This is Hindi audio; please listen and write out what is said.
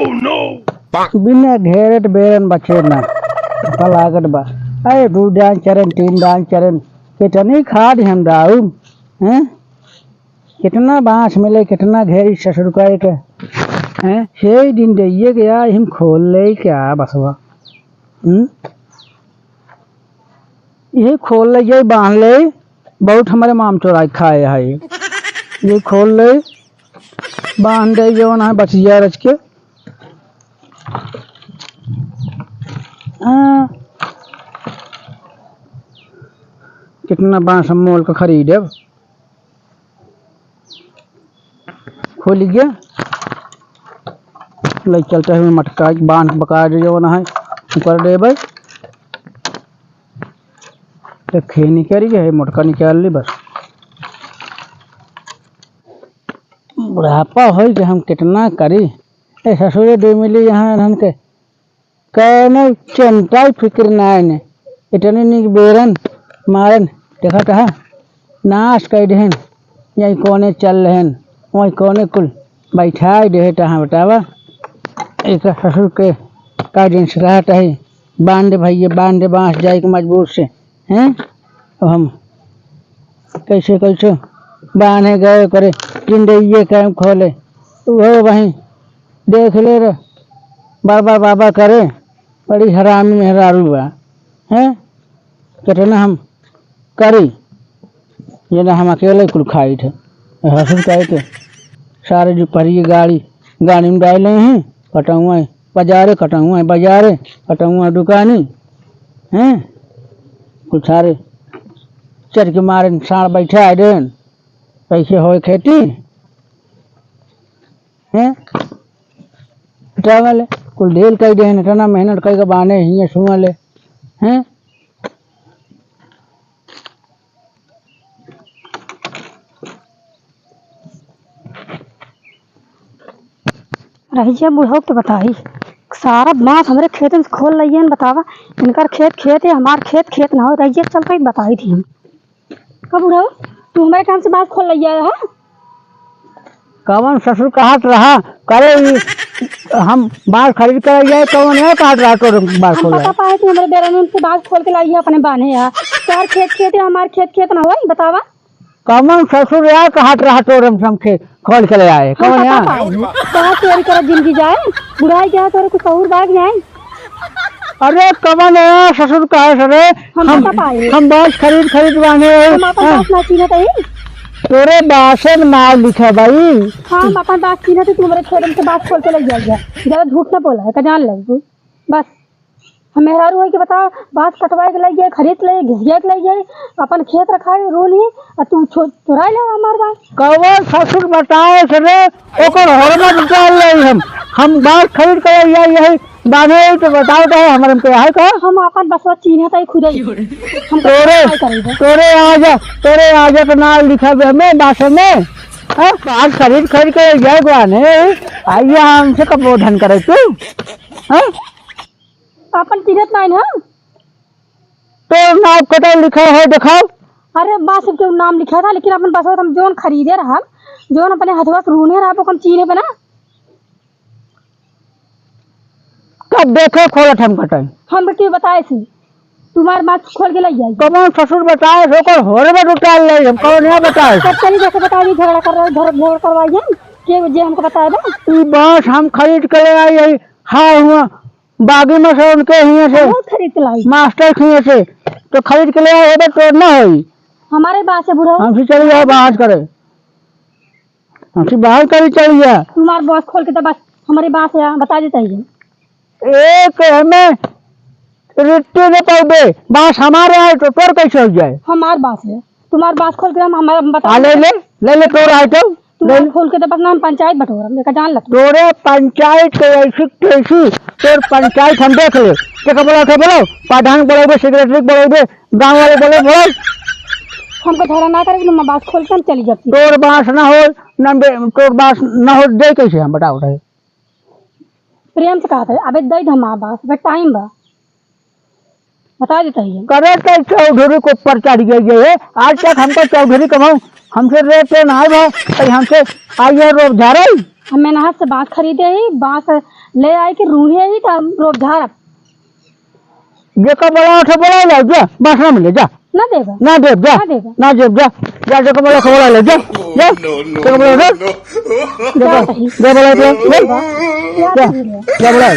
बिना घेरत बेरन बचे ना लागत बा। अरे 2 डांग चरण 3 डांग चरण कितनी खाद हम डालू हैं? कितना बांस मिले कितना घेरी ससुर के हैं? 6 दिन दिए गया हम खोल ले क्या बसवा ये खोल ले ये बांध ले बहुत हमारे माम चोराई खाए है ये खोल ले बांध दे जो ना बचिया रच के कितना बांस हम मोल का खरीदे खोल गया ले चलते हुए मटका बांध बका जो ना है कर दे भाई तो खे निकल गया मटका निकाल ली बस। बुढ़ापा हो कि हम कितना करी ए ससुरे 2 मिली यहाँ धन के कहने चिंता फिक्र ना ने इतने निक बेरन मारन देखा कहा नाश कर देहन यही कोने चल रहन वही कोने कुल बैठा दे तहाँ बतावा एक ससुर के का दिन सिखाता है बांध भैया बांध बांस जाए के मजबूर से हैं। अब हम कैसे कैसे बांधे गए करे जिंदगी कैम खोले वो वहीं देख ले रे बाबा बाबा करे बड़ी हरामी मेहरारू बा हैं कितना हम करी ये ना हम अकेले कुल खाई थे हंसू कहे थे सारे जो परी गाड़ी में डाले हैं कटाऊँ बाजारे कटाऊँ बाजारे कटाऊँ दुकानी हैं कुछ सारे चढ़ के मारे साड़ बैठा है देन कैसे हो खेती हैं वाले कुल ढेल कई देन इतना मेहनत कई के बाने ही सुआ ले हैं। रही बुढ़ऊ तो बताई सारा बांस हमारे खेत में खोल रही है बतावा इनका खेत है हमारा खेत ना हो रही चल रही बताई थी हम कब बुढ़ऊ तू हमारे काम से बांस खोल रही है कौन ससुर काट रहा करे हम बांस खरीद कर जाए कौन है काट रहा तो बांस खोल बता पाए थे हमारे बेरा में बांस खोल के लाई है अपने बांधे है चार खेत है हमारे खेत ना हो बतावा कौन ससुर यार काट रहा तो हम खेत खोल के ले आए कौन यार कहाँ चोरी कर जिंदगी जाए बुढ़ाई क्या तो कुछ और बाग जाए। अरे कमन है ससुर का है सरे हम बांस खरीद बांधे तोरे बासन माल लिखा भाई हम अपन बात छीने तो तुम्हारे खेत में से बात खोल के ले जाइए ज्यादा झूठ ना बोला है का जान लग तू बस हम मेहरारू है कि बताओ बात कटवाए के ले जाए खरीद ले घिसिया के ले जाए अपन खेत रखा है रो नहीं और तू चुरा ले हमारे बात कौन ससुर बताए सरे ओकर हरना निकाल ले हम बात खरीद कर यही बांधे तो बताओ तो हमारे पे है का हम अपन बसवा चीने तई खुद हम तोरे आजा तो नाम लिखा हुआ हमें बासन में बात खरीद के जाए गुआने आइए हमसे कब वो धन करे तू अपन चिन्हत नहीं ना तो नाम कटा लिखा है दिखाओ। अरे बास के नाम लिखा था लेकिन अपन बसवा हम जोन खरीदे रहा जोन अपने हथवा से रूने रहा हम चीने बना कब देखो खोलत हम कटाई हम क्यों बताए सी तुम्हारे बात खोल के ले जाए कौन ससुर बताए होकर होरे में उतार ले हम कौन है बताए सब चली जैसे बताइए झगड़ा कर रहे झगड़ा करवाइए के जे हमको बताए ना ई बांस हम खरीद के ले आई हां हुआ बागी में से उनके हिये से खरीद के लाई मास्टर हिये से तो खरीद के ले आए तो ना होई हमारे बात से बुढ़ा हम से चली जाए बाहर करे हम से बाहर करे चली जा तुम्हारे बॉस खोल के तो बस हमारी बात से बता देता है एक हमें रिट्टी न पाओगे बांस हमारे आए तो तोर कैसे हो जाए हमारे बात है तुम्हारे बात खोल के हम हमारा बता ले तोर आए तो तुम्हारे खोल के तो बस नाम पंचायत बटोरा देखा जान लग तोरे पंचायत के ऐसी कैसी तोर पंचायत हम देख ले क्या बोलो प्रधान बोलोगे सेक्रेटरी बोलोगे गांव वाले बोलो हमको झगड़ा ना करे मैं बात खोल के हम चली जाती तोर बांस ना हो तोर बांस ना हो दे कैसे हम बताओ रहे प्रेम से कहा था अबे दे हमारा बात बट टाइम बा बता देता है करे तो चौधरी को ऊपर चढ़ गई है आज तक हमको चौधरी कमाऊं हमसे रेट ना भाई हमसे आइए रोक जा रही हम मैंने हाथ से बांस खरीदे ही, बांस ले आए कि रूहे ही का रोप झाड़ जे का बोला उठे बोला ले जा बस ना मिले जा ना देगा ना देव जा ना देगा ना देव जा जा जे का बोला बोला ले जा जा जे का बोला जा सही जा बोला ले क्या जा करी रे? जा बोला